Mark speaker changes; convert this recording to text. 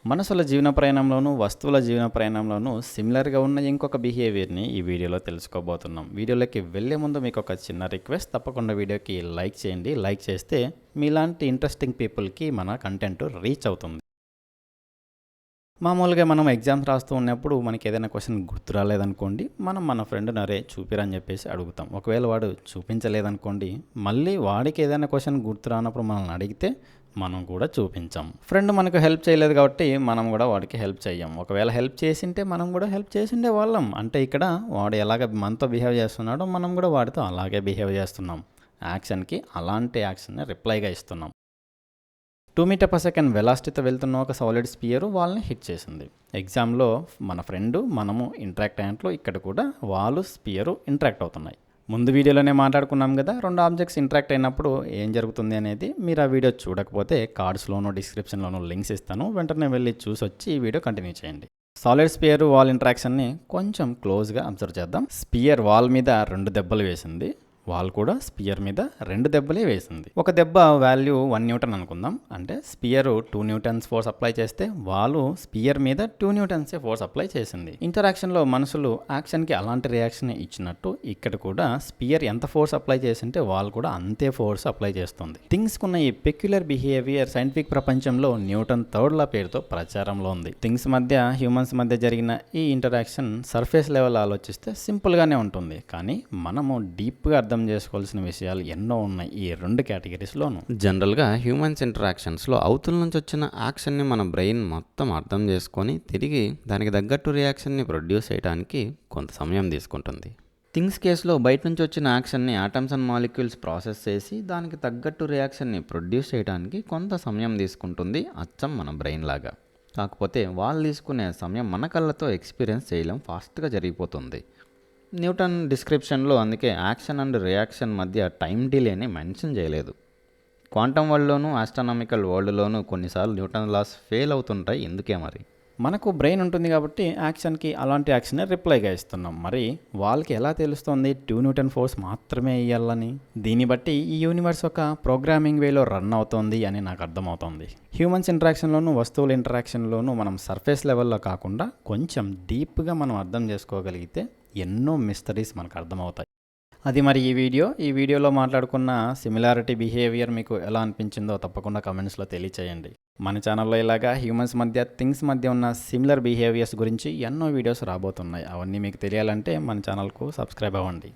Speaker 1: మనుషుల జీవన ప్రయాణంలోనూ, వస్తువుల జీవన ప్రయాణంలోనూ సిమిలర్‌గా ఉన్న ఇంకొక బిహేవియర్‌ని ఈ వీడియోలో తెలుసుకోబోతున్నాం. వీడియోలోకి వెళ్ళే ముందు మీకొక చిన్న రిక్వెస్ట్. తప్పకుండా వీడియోకి లైక్ చేయండి. లైక్ చేస్తే మీలాంటి ఇంట్రెస్టింగ్ పీపుల్‌కి మన కంటెంట్ రీచ్ అవుతుంది. మామూలుగా మనం ఎగ్జామ్స్ రాస్తూ ఉన్నప్పుడు మనకేదైనా క్వెషన్ గుర్తు రాలేదనుకోండి, మనం మన ఫ్రెండ్‌ని "అరే! చూపిరా" అని చెప్పేసి అడుగుతాం. ఒకవేళ వాడు చూపించలేదనుకోండి, మళ్ళీ వాడికి ఏదైనా క్వెషన్ గుర్తు రానప్పుడు మనల్ని అడిగితే మనం కూడా చూపించం. ఫ్రెండ్ మనకు హెల్ప్ చేయలేదు కాబట్టి మనం కూడా వాడికి హెల్ప్ చెయ్యం. ఒకవేళ హెల్ప్ చేసింటే మనం కూడా హెల్ప్ చేసుండే వాళ్ళం. అంటే ఇక్కడ వాడు ఎలాగ మనతో బిహేవ్ చేస్తున్నాడో మనం కూడా వాడితో అలాగే బిహేవ్ చేస్తున్నాం. యాక్షన్‌కి అలాంటి యాక్షన్‌ని రిప్లైగా ఇస్తున్నాం. 2 మీటర్ పర్ సెకండ్ వెలాసిటీతో వెళ్తున్న ఒక సాలిడ్ స్పియర్ వాళ్ళని హిట్ చేసింది. ఎగ్జామ్‌లో మన ఫ్రెండు, మనము ఇంటరాక్ట్ అయినట్లు ఇక్కడ కూడా వాళ్ళు స్పియర్ ఇంటరాక్ట్ అవుతున్నాయి. ముందు వీడియోలోనే మాట్లాడుకున్నాం కదా, 2 ఆబ్జెక్ట్స్ ఇంటరాక్ట్ అయినప్పుడు ఏం జరుగుతుంది అనేది. మీరు ఆ వీడియో చూడకపోతే కార్డ్స్‌లోనూ, డిస్క్రిప్షన్‌లోనూ లింక్స్ ఇస్తాను. వెంటనే వెళ్ళి చూసొచ్చి ఈ వీడియో కంటిన్యూ చేయండి. సాలిడ్ స్పియర్ వాల్ ఇంటరాక్షన్‌ని కొంచెం క్లోజ్‌గా అబ్జర్వ్ చేద్దాం. స్పియర్ వాల్ మీద 2 దెబ్బలు వేసింది. వాల్ కూడా స్పియర్ మీద 2 దెబ్బలే వేసింది. ఒక దెబ్బ వాల్యూ 1 న్యూటన్ అనుకుందాం. అంటే స్పియర్ 2 న్యూటన్స్ ఫోర్స్ అప్లై చేస్తే వాలు స్పియర్ మీద 2 న్యూటన్సే ఫోర్స్ అప్లై చేసింది. ఇంటరాక్షన్లో మనుషులు యాక్షన్కి అలాంటి రియాక్షన్ ఇచ్చినట్టు ఇక్కడ కూడా స్పియర్ ఎంత ఫోర్స్ అప్లై చేసింటే వాల్ కూడా అంతే ఫోర్స్ అప్లై చేస్తుంది. థింగ్స్కున్న ఈ పెక్యులర్ బిహేవియర్ సైంటిఫిక్ ప్రపంచంలో న్యూటన్ థర్డ్ లా పేరుతో ప్రచారంలో ఉంది. థింగ్స్ మధ్య, హ్యూమన్స్ మధ్య జరిగిన ఈ ఇంటరాక్షన్ సర్ఫేస్ లెవెల్ ఆలోచిస్తే సింపుల్గానే ఉంటుంది. కానీ మనము డీప్గా అర్థం చేసుకోవాల్సిన విషయాలు ఎన్నో ఉన్నాయి ఈ 2 కేటగిరీస్లోనూ.
Speaker 2: జనరల్గా హ్యూమన్స్ ఇంటరాక్షన్స్లో అవతల నుంచి వచ్చిన యాక్షన్ని మన బ్రెయిన్ మొత్తం అర్థం చేసుకొని తిరిగి దానికి తగ్గట్టు రియాక్షన్ని ప్రొడ్యూస్ చేయడానికి కొంత సమయం తీసుకుంటుంది. థింగ్స్ కేసులో బయట నుంచి వచ్చిన యాక్షన్ని ఆటమ్స్ అండ్ మాలిక్యూల్స్ ప్రాసెస్ చేసి దానికి తగ్గట్టు రియాక్షన్ని ప్రొడ్యూస్ చేయడానికి కొంత సమయం తీసుకుంటుంది, అచ్చం మన బ్రెయిన్ లాగా. కాకపోతే వాళ్ళు తీసుకునే సమయం మన కళ్ళతో ఎక్స్పీరియన్స్ చేయలేం, ఫాస్ట్గా జరిగిపోతుంది. న్యూటన్ డిస్క్రిప్షన్లో అందుకే యాక్షన్ అండ్ రియాక్షన్ మధ్య టైం డిలేని మెన్షన్ చేయలేదు. క్వాంటమ్ వరల్డ్లోనూ, ఆస్ట్రానామికల్ వరల్డ్లోనూ కొన్నిసార్లు న్యూటన్ లాస్ ఫెయిల్ అవుతుంటాయి. ఎందుకే మరి?
Speaker 1: మనకు బ్రెయిన్ ఉంటుంది కాబట్టి యాక్షన్కి అలాంటి యాక్షనే రిప్లైగా ఇస్తున్నాం. మరి వాళ్ళకి ఎలా తెలుస్తుంది 2 న్యూటన్ ఫోర్స్ మాత్రమే ఇవ్వాలని? దీన్ని బట్టి ఈ యూనివర్స్ ఒక ప్రోగ్రామింగ్ వేలో రన్ అవుతోంది అని నాకు అర్థమవుతోంది. హ్యూమన్స్ ఇంటరాక్షన్లోనూ, వస్తువుల ఇంటరాక్షన్లోనూ మనం సర్ఫేస్ లెవెల్లో కాకుండా కొంచెం డీప్గా మనం అర్థం చేసుకోగలిగితే ఎన్నో మిస్టరీస్ మనకు అర్థమవుతాయి. అది మరి ఈ వీడియోలో మాట్లాడుకున్న సిమిలారిటీ బిహేవియర్ మీకు ఎలా అనిపించిందో తప్పకుండా కమెంట్స్లో తెలియచేయండి. మన ఛానల్లో ఇలాగా హ్యూమన్స్ మధ్య, థింగ్స్ మధ్య ఉన్న సిమిలర్ బిహేవియర్స్ గురించి ఎన్నో వీడియోస్ రాబోతున్నాయి. అవన్నీ మీకు తెలియాలంటే మన ఛానల్కు సబ్స్క్రైబ్ అవ్వండి.